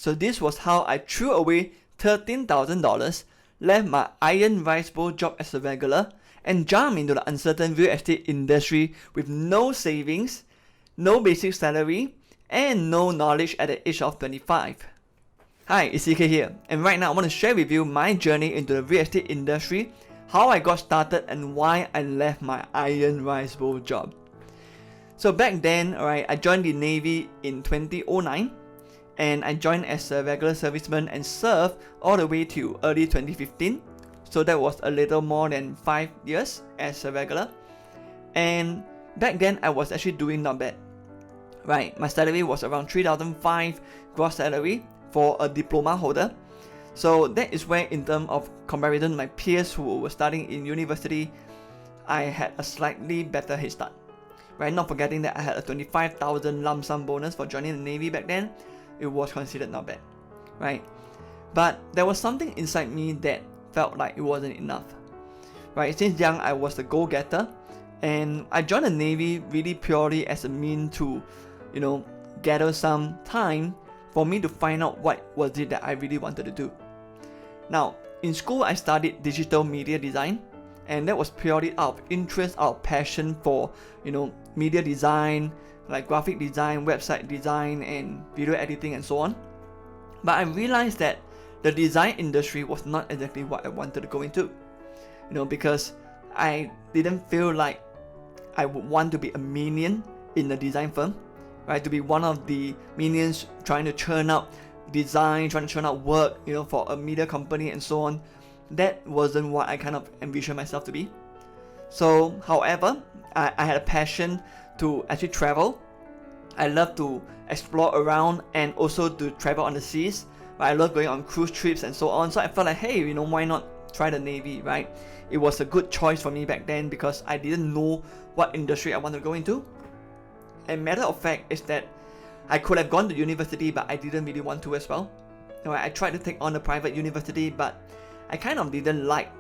So this was how I threw away $13,000, left my iron rice bowl job as a regular, and jumped into the uncertain real estate industry with no savings, no basic salary, and no knowledge at the age of 25. Hi, it's CK here, and right now I want to share with you my journey into the real estate industry, how I got started, and why I left my iron rice bowl job. So back then, alright, I joined the Navy in 2009, and I joined as a regular serviceman and served all the way to early 2015. So that was a little more than 5 years as a regular. And back then I was actually doing not bad. Right, my salary was around $3,500 gross salary for a diploma holder. So that is where, in terms of comparison to my peers who were studying in university, I had a slightly better head start. Right, not forgetting that I had a $25,000 lump sum bonus for joining the Navy back then. It was considered not bad, right? But there was something inside me that felt like it wasn't enough, right? Since young, I was a go-getter, and I joined the Navy really purely as a means to, gather some time for me to find out what was it that I really wanted to do. Now, in school, I studied digital media design, and that was purely out of interest, out of passion for, media design, like graphic design, website design, and video editing and so on. But I realized that the design industry was not exactly what I wanted to go into, because I didn't feel like I would want to be a minion in a design firm, right? To be one of the minions trying to churn out design, trying to churn out work, for a media company and so on. That wasn't what I kind of envisioned myself to be. So, however, I had a passion to actually travel. I love to explore around and also to travel on the seas. I love going on cruise trips and so on. So I felt like, hey, why not try the Navy, right? It was a good choice for me back then because I didn't know what industry I wanted to go into. And matter of fact is that I could have gone to university, but I didn't really want to as well. I tried to take on a private university, but I kind of didn't like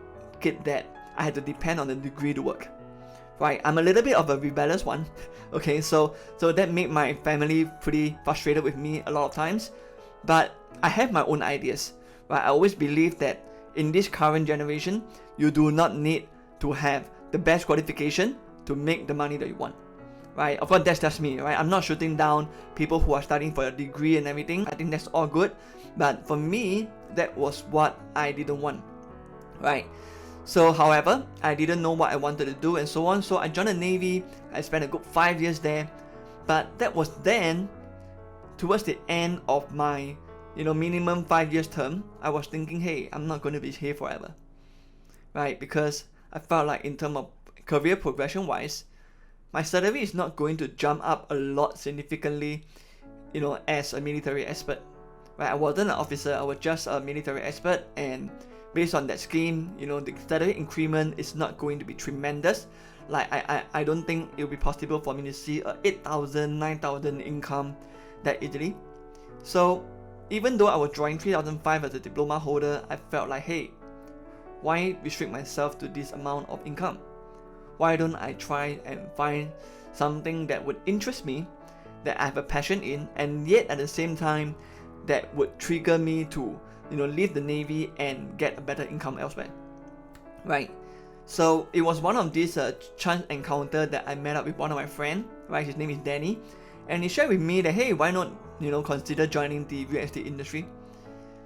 it that I had to depend on the degree to work. Right, I'm a little bit of a rebellious one. Okay, so that made my family pretty frustrated with me a lot of times. But I have my own ideas. Right, I always believe that in this current generation, you do not need to have the best qualification to make the money that you want. Right, of course that's just me. Right, I'm not shooting down people who are studying for a degree and everything. I think that's all good. But for me, that was what I didn't want. Right. So, however, I didn't know what I wanted to do and so on. So I joined the Navy. I spent a good 5 years there. But that was then, towards the end of my, minimum 5 years term, I was thinking, hey, I'm not going to be here forever. Right? Because I felt like in terms of career progression wise, my salary is not going to jump up a lot significantly, as a military expert. Right? I wasn't an officer. I was just a military expert, and based on that scheme, the salary increment is not going to be tremendous. Like, I don't think it will be possible for me to see a 8,000, 9,000 income that easily. So, even though I was drawing 3,500 as a diploma holder, I felt like, hey, why restrict myself to this amount of income? Why don't I try and find something that would interest me, that I have a passion in, and yet at the same time, that would trigger me to leave the Navy and get a better income elsewhere. Right. So it was one of these chance encounter that I met up with one of my friends. Right. His name is Danny, and he shared with me that, hey, why not consider joining the real estate industry?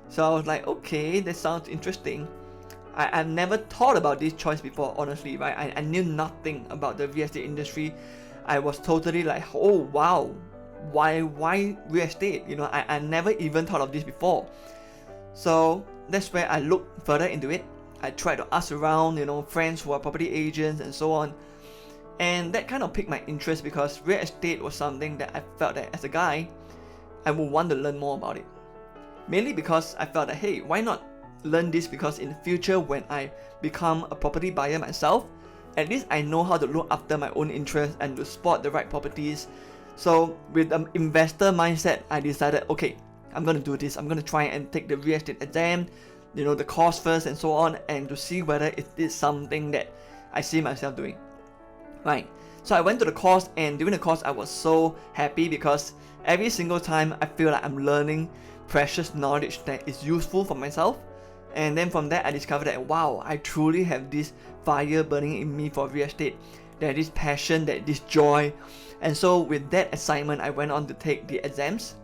So I was like, okay, that sounds interesting. I've never thought about this choice before, honestly. Right. I knew nothing about the real estate industry. I was totally like, oh wow, why real estate? I never even thought of this before. So that's where I looked further into it. I tried to ask around, friends who are property agents and so on. And that kind of piqued my interest because real estate was something that I felt that as a guy, I would want to learn more about it. Mainly because I felt that, hey, why not learn this? Because in the future, when I become a property buyer myself, at least I know how to look after my own interests and to spot the right properties. So with an investor mindset, I decided, okay, I'm going to do this. I'm going to try and take the real estate exam, the course first and so on, and to see whether it is something that I see myself doing. Right. So I went to the course, and during the course I was so happy because every single time I feel like I'm learning precious knowledge that is useful for myself. And then from that, I discovered that, wow, I truly have this fire burning in me for real estate. There is passion, there is joy. And so with that assignment, I went on to take the exams.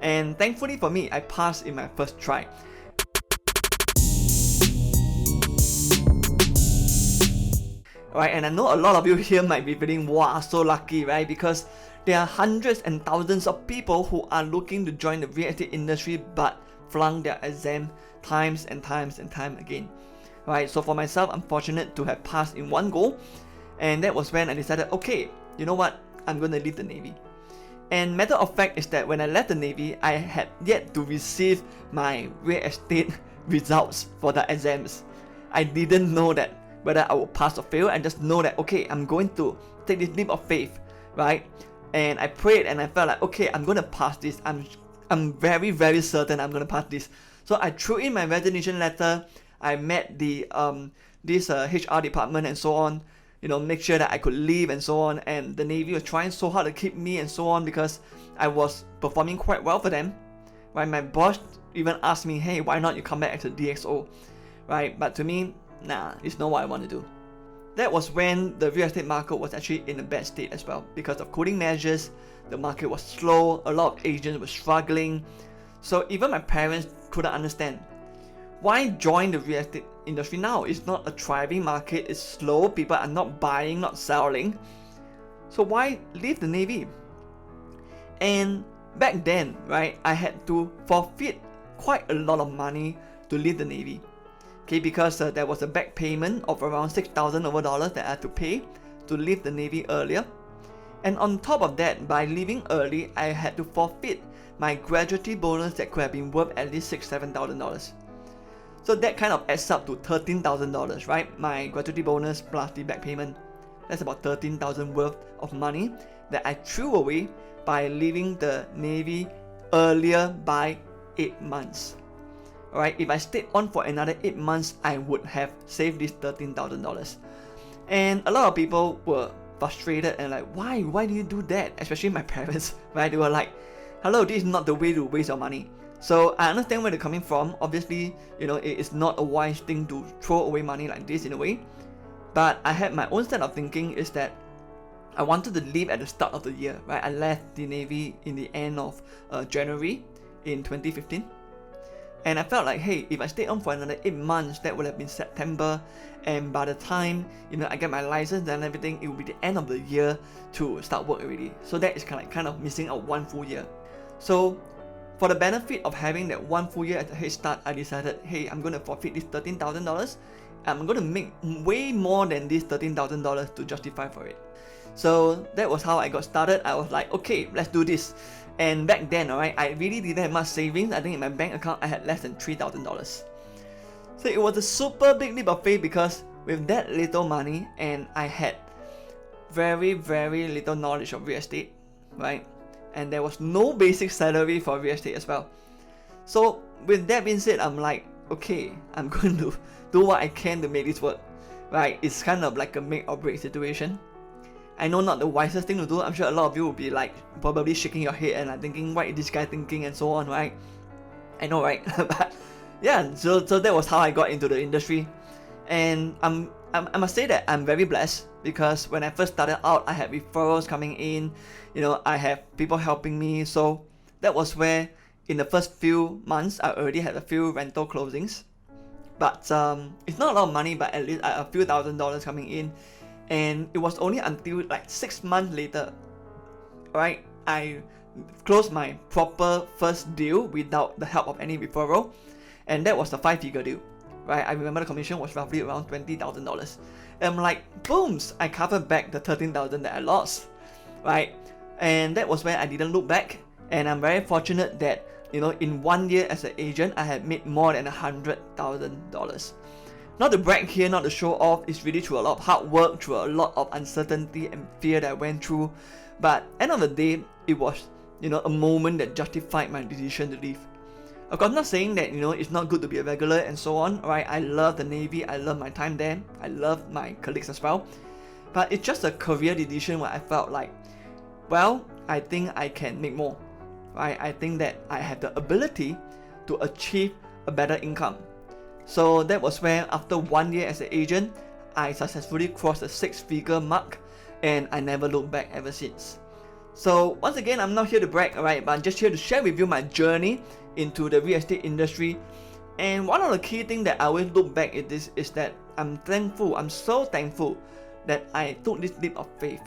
And thankfully for me, I passed in my first try. Right, and I know a lot of you here might be feeling, wow, so lucky, right? Because there are hundreds and thousands of people who are looking to join the real estate industry but flunk their exam times and times and time again. Right, so for myself, I'm fortunate to have passed in one go, and that was when I decided, okay, you know what, I'm going to leave the Navy. And matter of fact is that when I left the Navy, I had yet to receive my real estate results for the exams. I didn't know that whether I would pass or fail. I just know that, okay, I'm going to take this leap of faith, right? And I prayed and I felt like, okay, I'm going to pass this. I'm very, very certain I'm going to pass this. So I threw in my resignation letter. I met the HR department and so on, you know, make sure that I could leave and so on. And the Navy was trying so hard to keep me and so on because I was performing quite well for them, right? My boss even asked me, hey, why not you come back as a DXO, right? But to me, nah, it's not what I want to do. That was when the real estate market was actually in a bad state as well. Because of cooling measures, the market was slow, a lot of agents were struggling. So even my parents couldn't understand. Why join the real estate industry now? It's not a thriving market, it's slow, people are not buying, not selling. So why leave the Navy? And back then, right, I had to forfeit quite a lot of money to leave the Navy. Okay, because there was a back payment of around $6,000 that I had to pay to leave the Navy earlier. And on top of that, by leaving early, I had to forfeit my gratuity bonus that could have been worth at least $6,000-$7,000. So that kind of adds up to $13,000, right? My gratuity bonus plus the back payment. That's about $13,000 worth of money that I threw away by leaving the Navy earlier by 8 months. Alright, if I stayed on for another 8 months, I would have saved this $13,000. And a lot of people were frustrated and like, why do you do that? Especially my parents, right? They were like, hello, this is not the way to waste your money. So I understand where they're coming from. Obviously, you know, it is not a wise thing to throw away money like this in a way. But I had my own set of thinking is that I wanted to leave at the start of the year, right? I left the Navy in the end of January in 2015. And I felt like, hey, if I stayed on for another 8 months, that would have been September. And by the time, you know, I get my license and everything, it will be the end of the year to start work already. So that is kind of missing out 1 full year. So for the benefit of having that 1 full year at the head start, I decided, hey, I'm going to forfeit this $13,000. I'm going to make way more than this $13,000 to justify for it. So that was how I got started. I was like, okay, let's do this. And back then, alright, I really didn't have much savings. I think in my bank account, I had less than $3,000. So it was a super big leap of faith because with that little money, and I had very, very little knowledge of real estate, right? And there was no basic salary for real estate as well. So with that being said, I'm like, okay, I'm going to do what I can to make this work, right? It's kind of like a make or break situation. I know not the wisest thing to do. I'm sure a lot of you will be like probably shaking your head and like thinking, what is this guy thinking and so on, right? I know, right? But yeah, so that was how I got into the industry. And I must say that I'm very blessed because when I first started out, I had referrals coming in, you know, I have people helping me. So that was where in the first few months, I already had a few rental closings. But it's not a lot of money, but at least a few $1,000s coming in. And it was only until like 6 months later, right, I closed my proper first deal without the help of any referral. And that was a 5-figure deal, right? I remember the commission was roughly around $20,000. And I'm like, booms, I covered back the $13,000 that I lost, right? And that was when I didn't look back. And I'm very fortunate that, you know, in 1 year as an agent, I had made more than $100,000. Not to brag here, not to show off, it's really through a lot of hard work, through a lot of uncertainty and fear that I went through. But end of the day, it was, you know, a moment that justified my decision to leave. Of course, I'm not saying that, you know, it's not good to be a regular and so on, right? I love the Navy, I love my time there, I love my colleagues as well. But it's just a career decision where I felt like, well, I think I can make more, right? I think that I have the ability to achieve a better income. So that was where after 1 year as an agent, I successfully crossed the 6-figure mark, and I never looked back ever since. So once again, I'm not here to brag, alright, but I'm just here to share with you my journey into the real estate industry. And one of the key things that I always look back at this is that I'm so thankful that I took this leap of faith,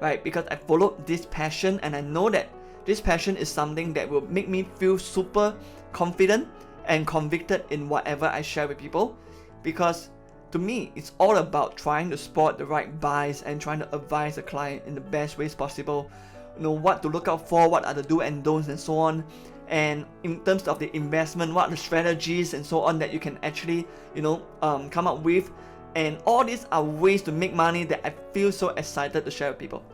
right? Because I followed this passion, and I know that this passion is something that will make me feel super confident and convicted in whatever I share with people. Because to me, it's all about trying to spot the right buys and trying to advise the client in the best ways possible. You know, what to look out for, what are the do and don'ts and so on. And in terms of the investment, what are the strategies and so on that you can actually, come up with. And all these are ways to make money that I feel so excited to share with people,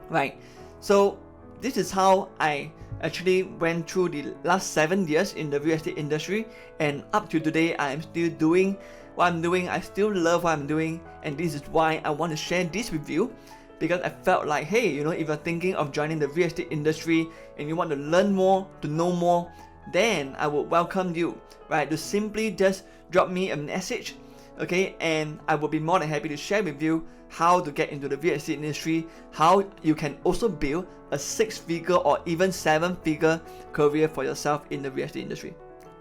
right? So this is how I actually went through the last 7 years in the real estate industry, and up to today I am still doing what I'm doing. I still love what I'm doing, and this is why I want to share this with you, because I felt like, hey, if you're thinking of joining the real estate industry and you want to learn more, to know more, then I would welcome you, right, to simply just drop me a message, okay, and I will be more than happy to share with you how to get into the real estate industry, how you can also build a 6-figure or even 7-figure career for yourself in the real estate industry.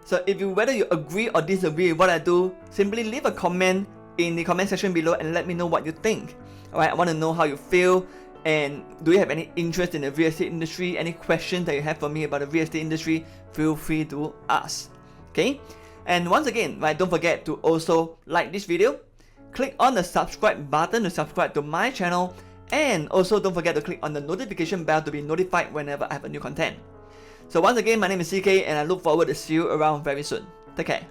So whether you agree or disagree with what I do, simply leave a comment in the comment section below and let me know what you think. Alright, I want to know how you feel, and do you have any interest in the real estate industry, any questions that you have for me about the real estate industry, feel free to ask. Okay? And once again, right, don't forget to also like this video, click on the subscribe button to subscribe to my channel, and also don't forget to click on the notification bell to be notified whenever I have a new content. So once again, my name is CK, and I look forward to see you around very soon. Take care.